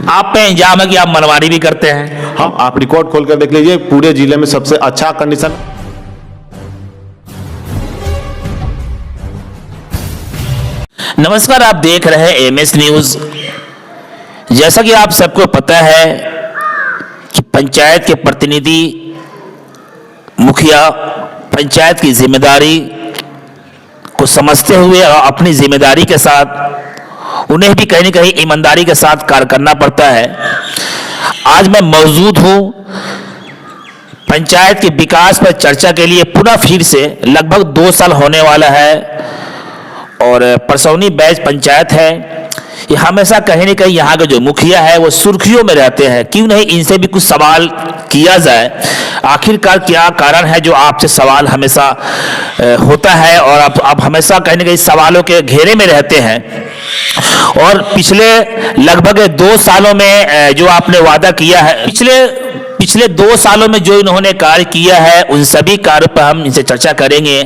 आप पे इंजाम है कि आप मनमानी भी करते हैं। हम आप रिकॉर्ड खोल कर देख लीजिए, पूरे जिले में सबसे अच्छा कंडीशन। नमस्कार, आप देख रहे हैं एमएस न्यूज। जैसा कि आप सबको पता है कि पंचायत के प्रतिनिधि, मुखिया पंचायत की जिम्मेदारी को समझते हुए और अपनी जिम्मेदारी के साथ उन्हें भी कहीं न कहीं ईमानदारी के साथ कार्य करना पड़ता है। आज मैं मौजूद हूं पंचायत के विकास पर चर्चा के लिए। पुनः फिर से लगभग 2 साल होने वाला है और परसौनी बैच पंचायत है। ये हमेशा कहीं न कहीं यहाँ के जो मुखिया है वो सुर्खियों में रहते हैं। क्यों नहीं इनसे भी कुछ सवाल किया जाए, आखिरकार क्या कारण है जो आपसे सवाल हमेशा होता है और आप हमेशा कहीं न कहीं सवालों के घेरे में रहते हैं। और पिछले लगभग 2 सालों में जो आपने वादा किया है, पिछले 2 सालों में जो इन्होंने कार्य किया है, उन सभी कार्यों पर हम इनसे चर्चा करेंगे।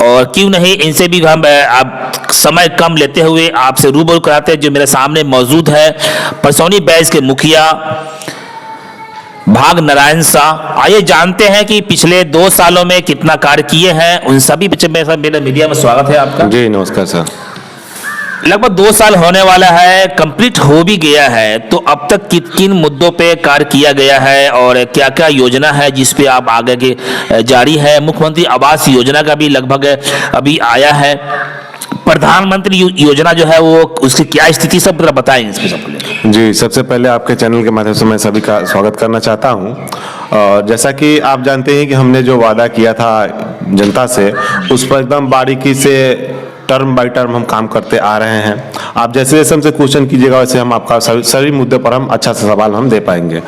और क्यों नहीं इनसे भी हम आप समय कम लेते हुए आपसे रूबरू कराते हैं। जो मेरे सामने मौजूद है परसौनी बैच के मुखिया भाग नारायण शाह। आइए जानते हैं कि पिछले 2 सालों में कितना कार्य किए हैं। उन सभी बच्चे मेरे मीडिया में स्वागत है आपका। जी नमस्कार सर। लगभग 2 साल होने वाला है, कंप्लीट हो भी गया है, तो अब तक किन मुद्दों पे कार्य किया गया है और क्या क्या योजना है जिस पे आप आगे के जारी है। मुख्यमंत्री आवास योजना का भी लगभग अभी आया है। प्रधानमंत्री योजना जो है वो उसकी क्या स्थिति, सब जरा बताएं इस पे सब। जी सबसे पहले आपके चैनल के माध्यम से मैं सभी का स्वागत करना चाहता हूं। और जैसा कि आप जानते हैं कि हमने जो वादा किया था जनता से, उस पर एकदम बारीकी से टर्म बाय टर्म हम काम करते आ रहे हैं। आप जैसे जैसे हमसे क्वेश्चन कीजिएगा वैसे हम आपका सभी मुद्दे पर हम अच्छा सा सवाल हम दे पाएंगे।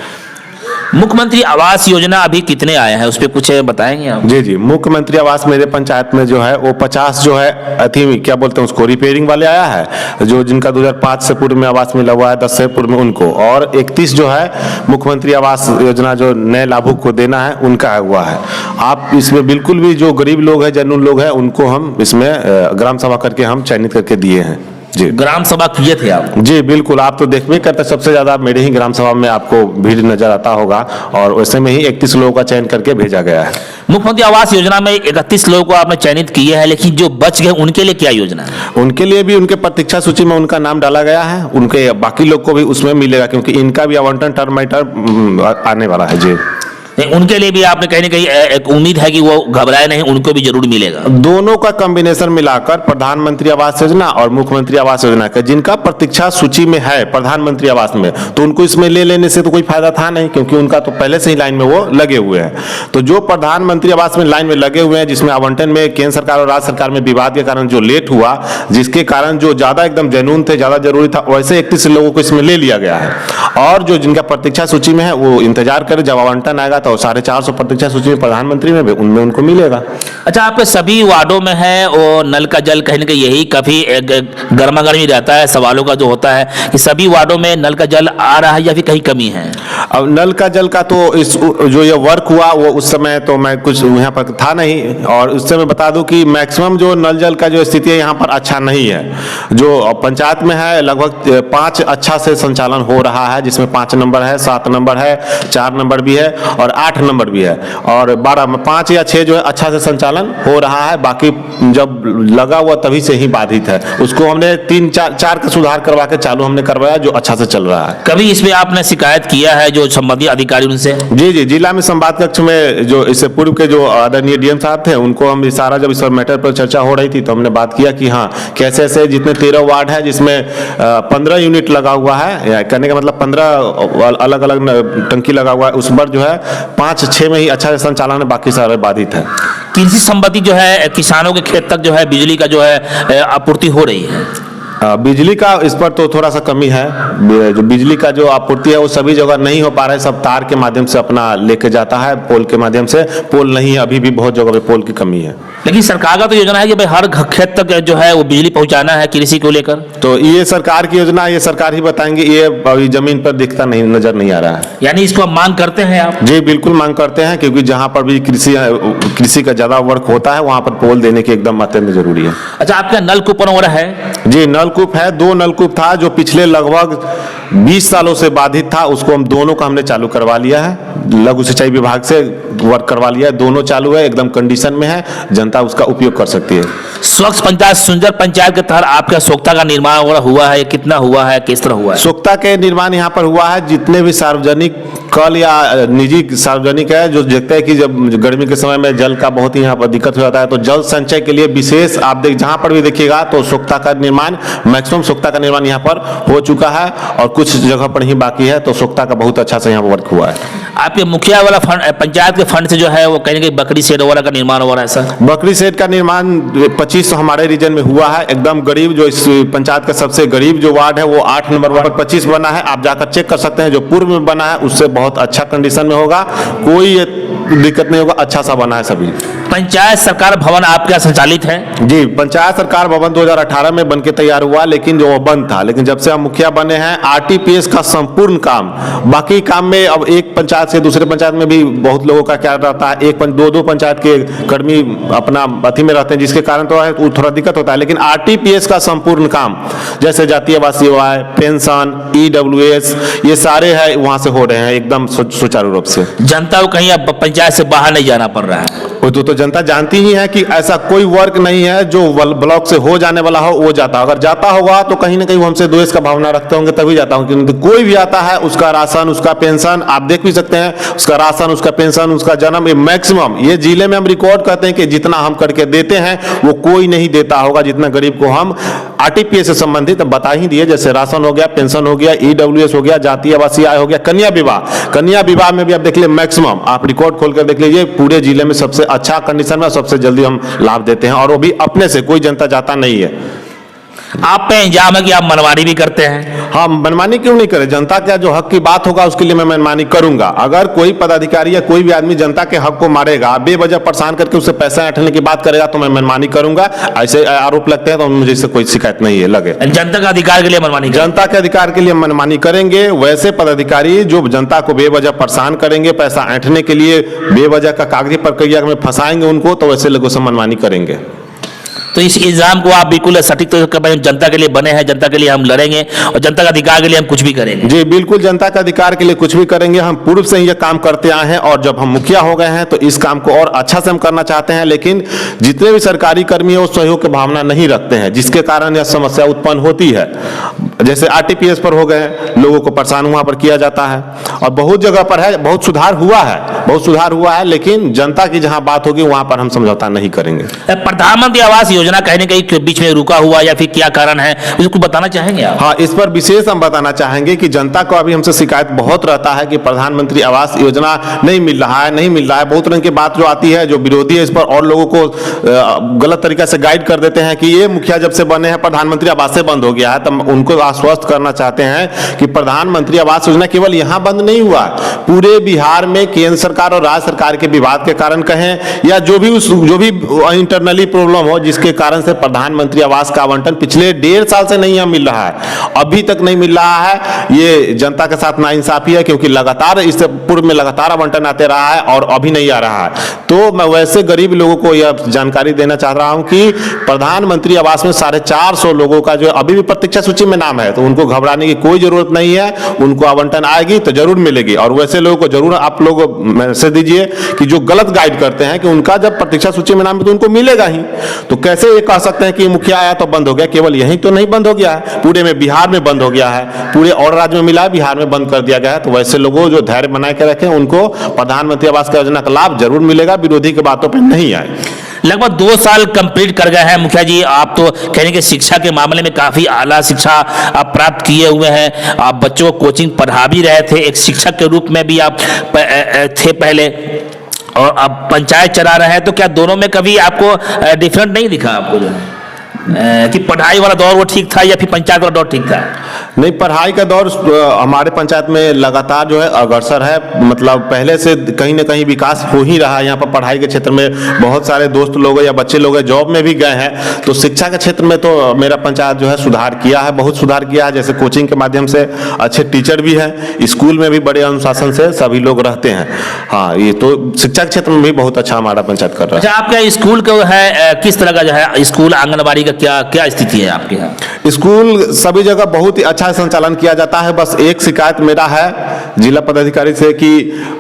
मुख्यमंत्री आवास योजना अभी कितने आए हैं उस पर कुछ बताएंगे आप? जी मुख्यमंत्री आवास मेरे पंचायत में जो है वो 50 जो है अथी क्या बोलते हैं उसको रिपेयरिंग वाले आया है, जो जिनका 2005 से पूर्व में आवास मिला हुआ है, 10 से पूर्व में उनको, और 31 जो है मुख्यमंत्री आवास योजना जो नए लाभुक को देना है उनका हुआ है। आप इसमें बिल्कुल भी जो गरीब लोग हैं, जनून लोग हैं, उनको हम इसमें ग्राम सभा करके हम चयनित करके दिए हैं। जी ग्राम सभा किए थे आप? जी बिल्कुल, आप तो देखबे करते, सबसे ज्यादा मेरे ही ग्राम सभा में आपको भीड़ नजर आता होगा और वैसे में ही 31 लोगों का चयन करके भेजा गया है। मुख्यमंत्री आवास योजना में 31 लोगों को आपने चयनित किए हैं, लेकिन जो बच गए उनके लिए क्या योजना है? उनके लिए भी उनके प्रतीक्षा सूची में उनका नाम डाला गया है, उनके बाकी लोग को भी उसमें मिलेगा क्योंकि इनका भी आवंटन टर्म बाय टर्म आने वाला है। जी उनके लिए भी आपने कहीं ना कहीं एक उम्मीद है कि वो घबराए नहीं, उनको भी जरूर मिलेगा। दोनों का कॉम्बिनेशन मिलाकर प्रधानमंत्री आवास योजना और मुख्यमंत्री आवास योजना का जिनका प्रतीक्षा सूची में है प्रधानमंत्री आवास में, तो उनको इसमें ले लेने से तो कोई फायदा था नहीं क्योंकि उनका तो पहले से ही लाइन में वो लगे हुए हैं। तो जो प्रधानमंत्री आवास में लाइन में लगे हुए हैं, जिसमें आवंटन में केंद्र सरकार और राज्य सरकार में विवाद के कारण जो लेट हुआ, जिसके कारण जो ज्यादा एकदम जनून थे, ज्यादा जरूरी था, वैसे 31 लोगों को इसमें ले लिया गया है। और जो जिनका प्रतीक्षा सूची में है वो इंतजार करे, जब आवंटन आएगा तो 450 प्रतीक्षा सूची में प्रधानमंत्री में भी उनमें उनको मिलेगा। अच्छा, आपके सभी वार्डों में है वो नल का जल, कहीं ना कहीं यही काफी गर्मा गर्मी रहता है सवालों का जो होता है कि सभी वार्डों में नल का जल आ रहा है या फिर कहीं कमी है? अब नल का जल का तो इस जो ये वर्क हुआ वो उस समय तो मैं कुछ यहाँ पर था नहीं, और उससे मैं बता दूं कि मैक्सिमम जो नल जल का जो स्थिति है यहाँ पर अच्छा नहीं है। जो पंचायत में है लगभग 5 अच्छा से संचालन हो रहा है, जिसमें 5 नंबर है, 7 नंबर है, 4 नंबर भी है और 8 नंबर भी है, और 12 में 5 या 6 जो है अच्छा से संचालन हो रहा है। बाकी जब लगा हुआ तभी से ही बाधित है, उसको हमने 3-4 का सुधार करवा के चालू हमने करवाया, जो अच्छा से चल रहा है। कभी इसमें आपने शिकायत किया है जो संबंधित अधिकारी उनसे? जी जिला में संवाद कक्ष में जो इससे पूर्व के जो आदरणीय डीएम साहब थे उनको हम सारा, जब इस मैटर पर चर्चा हो रही थी तो हमने बात किया कि हाँ कैसे ऐसे जितने 13 वार्ड है जिसमें 15 यूनिट लगा हुआ है, कहने का मतलब 15 अलग अलग टंकी लगा हुआ है, उस पर जो है 5-6 में ही अच्छा संचालन है, बाकी सारे बाधित है। कृषि संबंधी जो है किसानों के खेत तक जो है बिजली का जो है आपूर्ति हो रही है? बिजली का इस पर तो थोड़ा सा कमी है। जो बिजली का जो आपूर्ति है वो सभी जगह नहीं हो पा रहा है, सब तार के माध्यम से अपना लेके जाता है, पोल के माध्यम से। पोल नहीं है, अभी भी बहुत जगह पे पोल की कमी है। लेकिन सरकार का तो योजना है कि भाई हर खेत तक जो है वो बिजली पहुंचाना है कृषि को लेकर। तो ये सरकार की योजना, ये सरकार ही बताएंगे, ये अभी जमीन पर दिखता नहीं, नजर नहीं आ रहा है। यानी इसको आप मांग करते हैं आप? जी बिल्कुल मांग करते हैं, क्योंकि जहाँ पर भी कृषि का ज्यादा वर्क होता है वहाँ पर पोल देने की एकदम अत्यंत जरूरी है। अच्छा, आपका नल कूपन वगैरह है? जी नल नलकूप है, 2 नलकूप था जो पिछले लगभग 20 सालों से बाधित था, उसको हम दोनों का हमने चालू करवा लिया है, लघु सिंचाई विभाग से वर्क करवा लिया है, दोनों चालू है, एकदम कंडीशन में है, जनता उसका उपयोग कर सकती है। स्वच्छ पंचायत सुंदर पंचायत के तहत आपका सोख्ता का निर्माण हुआ है, कितना हुआ है, किस तरह हुआ है? सोख्ता के निर्माण यहाँ पर हुआ है, जितने भी सार्वजनिक कल या निजी सार्वजनिक है जो देखते हैं कि जब गर्मी के समय में जल का बहुत ही यहाँ पर दिक्कत हो जाता है, तो जल संचय के लिए विशेष आप देख जहाँ पर भी देखिएगा तो सोख्ता का निर्माण, मैक्सिमम सोख्ता का निर्माण यहाँ पर हो चुका है और कुछ जगह पर ही बाकी है, तो सोख्ता का बहुत अच्छा से यहाँ पर वर्क हुआ है। आपके मुखिया वाला फंड, पंचायत के फंड से जो है वो कहीं कहीं बकरी शेड वगैरह का निर्माण हो रहा है सर? बकरी सेट का निर्माण 25 हमारे रीजन में हुआ है, एकदम गरीब, जो इस पंचायत का सबसे गरीब जो वार्ड है वो 8 नंबर वार्ड 25 बना है, आप जाकर चेक कर सकते हैं। जो पूर्व में बना है उससे बहुत अच्छा कंडीशन में होगा, कोई दिक्कत नहीं होगा, अच्छा सा बना है सभी। पंचायत सरकार भवन आपका संचालित है? जी, पंचायत सरकार भवन 2018 में बनके तैयार हुआ, लेकिन जो वो बंद था, लेकिन जब से हम मुखिया बने हैं आरटीपीएस का संपूर्ण काम, बाकी काम में अब एक पंचायत से दूसरे पंचायत में भी बहुत लोगों का क्या रहता है, एक दो पंचायत के कर्मी अपना अथी में रहते हैं, जिसके कारण तो है थोड़ा दिक्कत होता है, लेकिन आरटीपीएस का संपूर्ण काम जैसे जातीय आवासीय आय, पेंशन, ईडब्ल्यूएस, ये सारे है वहां से हो रहे हैं एकदम सुचारू रूप से। जनता को कहीं अब पंचायत से बाहर नहीं जाना पड़ रहा है? तो जनता जानती ही है कि ऐसा कोई वर्क नहीं है जो ब्लॉक से हो जाने वाला हो वो जाता, अगर जाता होगा तो कहीं ना कहीं वो हमसे द्वेष का भावना रखते होंगे तभी जाता हूँ, क्योंकि कोई भी आता है उसका राशन, उसका पेंशन आप देख भी सकते हैं, उसका राशन, उसका पेंशन, उसका जन्म, ये मैक्सिमम ये जिले में हम रिकॉर्ड करते हैं कि जितना हम करके देते हैं वो कोई नहीं देता होगा जितना गरीब को हम आरटीपीएस से संबंधित बता ही दिए, जैसे राशन हो गया, पेंशन हो गया, ईडब्ल्यूएस हो गया, जातीय आवासीय आय हो गया, कन्या विवाह में भी आप देख लीजिए, मैक्सिमम आप रिकॉर्ड खोल कर देख लीजिए, पूरे जिले में सबसे अच्छा कंडीशन में सबसे जल्दी हम लाभ देते हैं, और वो भी अपने से, कोई जनता जाता नहीं है। आप पे इंजाम है कि आप मनमानी भी करते हैं? हाँ, मनमानी क्यों नहीं करे, जनता का जो हक की बात होगा उसके लिए मैं मनमानी करूंगा। अगर कोई पदाधिकारी या कोई भी आदमी जनता के हक को मारेगा, बेवजह परेशान करके उससे पैसा ऐंठने की बात करेगा, तो मैं मनमानी करूंगा। ऐसे आरोप लगते हैं तो मुझे इससे कोई शिकायत नहीं है लगे। जनता का अधिकार के लिए मनमानी, जनता के अधिकार के लिए मनमानी करेंगे। वैसे पदाधिकारी जो जनता को बेवजह परेशान करेंगे, पैसा ऐंठने के लिए बेवजह का कागजी प्रक्रिया में फंसाएंगे उनको, तो वैसे लोगों से मनमानी करेंगे। तो इस इल्जाम को आप बिल्कुल सटीक तौर पर जनता के लिए बने हैं, जनता के लिए हम लड़ेंगे और जनता का अधिकार के लिए हम कुछ भी करेंगे? जी बिल्कुल, जनता का अधिकार के लिए कुछ भी करेंगे। हम पूर्व से यह काम करते आए हैं और जब हम मुखिया हो गए हैं तो इस काम को और अच्छा से हम करना चाहते हैं, लेकिन जितने भी सरकारी कर्मी है वो सहयोग की भावना नहीं रखते हैं, जिसके कारण यह समस्या उत्पन्न होती है। जैसे आरटीपीएस पर हो गए, लोगों को परेशान वहां पर किया जाता है, और बहुत जगह पर है, बहुत सुधार हुआ है, लेकिन जनता की जहां बात होगी वहां पर हम समझौता नहीं करेंगे। प्रधानमंत्री आवास योजना कहने कहीं बीच में रुका हुआ या फिर क्या कारण है, उसको बताना चाहेंगे आप? हाँ, इस पर विशेष हम बताना चाहेंगे कि जनता को अभी हमसे शिकायत बहुत रहता है कि प्रधानमंत्री आवास योजना नहीं मिल रहा है। बहुत रंग की बात जो आती है, जो विरोधी है इस पर और लोगों को गलत तरीके से गाइड कर देते हैं कि ये मुखिया जब से बने हैं प्रधानमंत्री आवास से बंद हो गया है। तो उनको आश्वस्त करना चाहते हैं कि प्रधानमंत्री आवास योजना केवल यहाँ बंद नहीं हुआ, पूरे बिहार में केंद्र सरकार और राज्य सरकार के विवाद के कारण कहें या जो भी इंटरनली प्रॉब्लम हो, जिसके कारण से प्रधानमंत्री आवास का आवंटन पिछले 1.5 साल से नहीं मिल रहा है, अभी तक नहीं मिल रहा है। ये जनता के साथ नाइंसाफी है, क्योंकि लगातार इससे पूर्व में लगातार आवंटन आते रहा है और अभी नहीं आ रहा है। तो मैं वैसे गरीब लोगों को यह जानकारी देना चाह रहा हूं कि प्रधानमंत्री आवास में 450 लोगों का जो अभी भी प्रतीक्षा सूची में नाम है, तो उनको घबराने की कोई जरूरत नहीं है, उनको आवंटन आएगी तो जरूर मिलेगी। और वैसे लोगों को जरूर आप लोग मैसेज दीजिए कि जो गलत गाइड करते हैं कि उनका जब प्रतीक्षा सूची में नाम है तो उनको मिलेगा ही। तो कैसे ये कह सकते हैं कि मुखिया आया तो बंद हो गया? केवल यहीं तो नहीं बंद हो गया है, पूरे में बिहार में बंद हो गया है, पूरे और राज्य में मिला है, बिहार में बंद कर दिया गया है। तो वैसे लोगों जो धैर्य बना के रखें, उनको प्रधानमंत्री आवास योजना का लाभ जरूर मिलेगा, विरोधी की बातों पर नहीं आए। लगभग 2 साल कंप्लीट कर गए हैं मुखिया जी, आप तो कहने के शिक्षा के मामले में काफी आला शिक्षा आप प्राप्त किए हुए हैं, आप बच्चों को कोचिंग पढ़ा भी रहे थे, एक शिक्षक के रूप में भी आप थे पहले, और अब पंचायत चला रहे हैं। तो क्या दोनों में कभी आपको डिफरेंट नहीं दिखा आपको जो कि पढ़ाई वाला दौर वो ठीक था या फिर पंचायत वाला दौर ठीक था? नहीं, पढ़ाई का दौर हमारे पंचायत में लगातार जो है अग्रसर है। मतलब पहले से कहीं ना कहीं विकास हो ही रहा है। यहाँ पर पढ़ाई के क्षेत्र में बहुत सारे दोस्त लोग या बच्चे लोग जॉब में भी गए हैं। तो शिक्षा के क्षेत्र में तो मेरा पंचायत जो है सुधार किया है, बहुत सुधार किया है। जैसे कोचिंग के माध्यम से अच्छे टीचर भी हैं, स्कूल में भी बड़े अनुशासन से सभी लोग रहते हैं। हाँ, ये तो शिक्षा के क्षेत्र में भी बहुत अच्छा हमारा पंचायत कर रहा है। अच्छा, आपके स्कूल का है किस तरह का जो है स्कूल आंगनबाड़ी का क्या क्या स्थिति है आपके यहाँ? स्कूल सभी जगह बहुत ही अच्छा संचालन किया जाता है। बस एक शिकायत मेरा है जिला पदाधिकारी से कि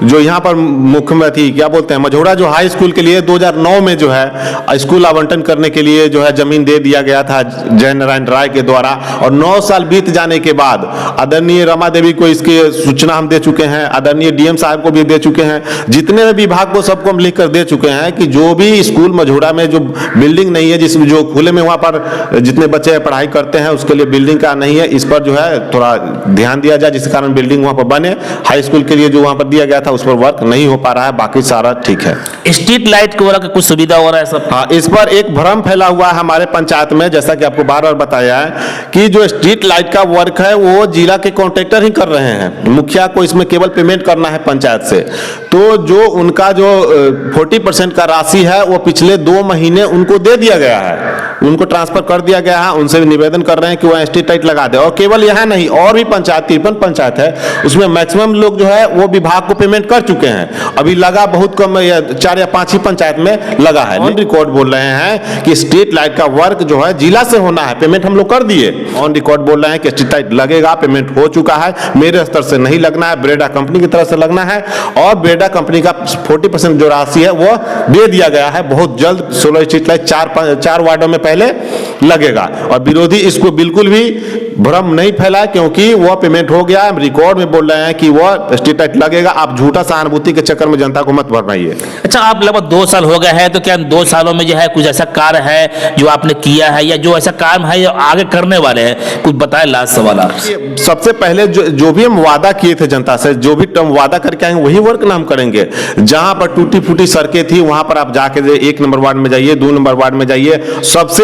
जो यहाँ पर मुख्यमंत्री क्या बोलते हैं मझौरा जो हाई स्कूल के लिए 2009 में जो है स्कूल आवंटन करने के लिए जो है जमीन दे दिया गया था जय नारायण राय के द्वारा, और 9 साल बीत जाने के बाद आदरणीय रमा देवी को इसकी सूचना हम दे चुके हैं, आदरणीय डीएम साहब को भी दे चुके हैं, जितने भी विभाग को सबको हम लिख कर दे चुके हैं कि जो भी स्कूल मझौरा में जो बिल्डिंग नहीं है, जिसमें जो खुले में वहाँ पर जितने बच्चे पढ़ाई करते हैं उसके लिए बिल्डिंग का नहीं है, इस पर जो है थोड़ा ध्यान दिया जाए, जिस कारण बिल्डिंग वहाँ पर बने। हाई स्कूल के लिए जो वहाँ पर दिया गया था उस पर वर्क नहीं हो पा रहा है, बाकी सारा ठीक है। स्ट्रीट लाइट को वाला कुछ सुविधा हो रहा है सब? हाँ, इस पर एक भ्रम फैला हुआ है हमारे पंचायत में, जैसा कि आपको बार बार बताया है कि जो स्ट्रीट लाइट का वर्क है वो जिला के कॉन्ट्रैक्टर ही कर रहे हैं, मुखिया को इसमें केवल पेमेंट करना है पंचायत से। तो जो उनका जो 40% का राशि है वो पिछले 2 महीने उनको दे दिया गया है, उनको ट्रांसफर कर दिया गया है। उनसे भी निवेदन कर रहे हैं कि वो स्ट्रीट लाइट लगा दे। और केवल यहाँ नहीं, और भी पंचायत 53 पंचायत है, उसमें मैक्सिमम लोग जो है वो विभाग को पेमेंट कर चुके हैं। अभी लगा बहुत कम, 4 या 5 ही पंचायत में लगा है। ऑन रिकॉर्ड बोल रहे हैं कि स्ट्रीट लाइट का वर्क जो है जिला से होना है, पेमेंट हम लोग कर दिए। ऑन रिकॉर्ड बोल रहे हैं कि स्ट्रीट लाइट लगेगा, पेमेंट हो चुका है, मेरे स्तर से नहीं लगना है, ब्रेडा कंपनी की तरफ से लगना है। और ब्रेडा कंपनी का 40% जो राशि है वो दे दिया गया है। बहुत जल्द 16 स्ट्रीट लाइट 4 वार्डों में पहले लगेगा। और विरोधी इसको बिल्कुल भी भ्रम नहीं फैला, क्योंकि वो पेमेंट हो गया। रिकॉर्ड में बोल रहे हैं कि वो स्ट्रीट लाइट लगेगा। आप झूठा सहानुभूति के चक्कर में जनता को मत भरमाइए। अच्छा, आप लगभग 2 साल हो गए हैं, तो क्या 2 सालों में जो है कुछ ऐसा कार्य है जो आपने किया है, या जो ऐसा काम है जो आगे करने वाले हैं, कुछ बताएं। लास्ट सवाल आपसे। सबसे पहले जो भी हम वादा किए थे जनता से, जो भी टर्म वादा करके आएंगे वही वर्क ना हम करेंगे। जहां पर टूटी फूटी सड़कें थी वहां पर आप जाके 1 नंबर वार्ड में जाइए, 2 नंबर वार्ड में जाइए। सबसे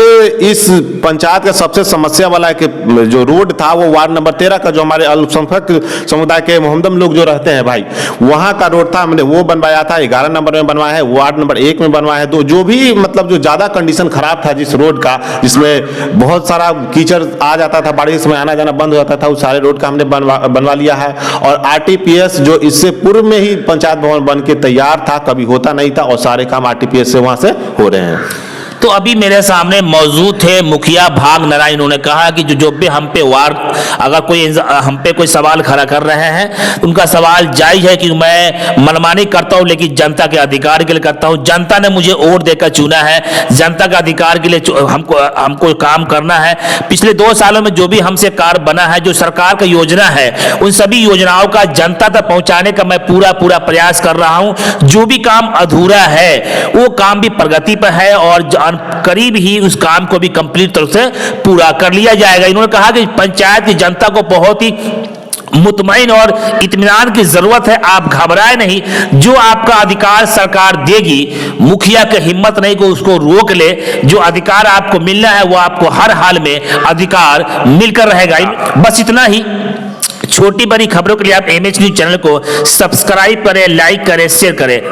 इस पंचायत का सबसे समस्या वाला कि जो रोड था वो वार्ड नंबर 13 का, जो हमारे अल्पसंख्यक समुदाय के मोहम्मदम लोग जो रहते हैं भाई, वहां का रोड था, हमने वो बनवाया था। 11 नंबर में बनवाया है, वार्ड नंबर 1 में बनवाया है। तो जो भी मतलब जो ज्यादा कंडीशन खराब था जिस रोड का, जिसमें बहुत सारा कीचड़ आ जाता था, बारिश में आना जाना बंद हो जाता था, उस सारे रोड का हमने बनवा लिया है। और आरटीपीएस जो इससे पूर्व में ही पंचायत भवन बन के तैयार था, कभी होता नहीं था, और सारे काम आरटीपीएस से वहां से हो रहे हैं। तो अभी मेरे सामने मौजूद थे मुखिया भाग नारायण। इन्होंने कहा कि जो भी हम पे अगर कोई हम पे कोई सवाल खड़ा कर रहे हैं, उनका सवाल जायज है कि मैं मनमानी करता हूं, लेकिन जनता के अधिकार के लिए करता हूं। जनता ने मुझे वोट देकर चुना है, जनता के अधिकार के लिए हमको काम करना है। पिछले 2 सालों में जो भी हमसे कार्य बना है, जो सरकार का योजना है, उन सभी योजनाओं का जनता तक पहुंचाने का मैं पूरा प्रयास कर रहा हूं। जो भी काम अधूरा है वो काम भी प्रगति पर है, और करीब ही उस काम को भी कंप्लीट तरह से पूरा कर लिया जाएगा। इन्होंने कहा कि पंचायत की जनता को बहुत ही मुतमईन और इत्मीनान की जरूरत है। आप घबराए नहीं, जो आपका अधिकार सरकार देगी, मुखिया की हिम्मत नहीं को उसको रोक ले। जो अधिकार आपको मिलना है वो आपको हर हाल में अधिकार मिलकर रहेगा। बस इतना ही। छोटी बड़ी खबरों के लिए आप एमएच न्यूज चैनल को सब्सक्राइब करें, लाइक करें, शेयर करें।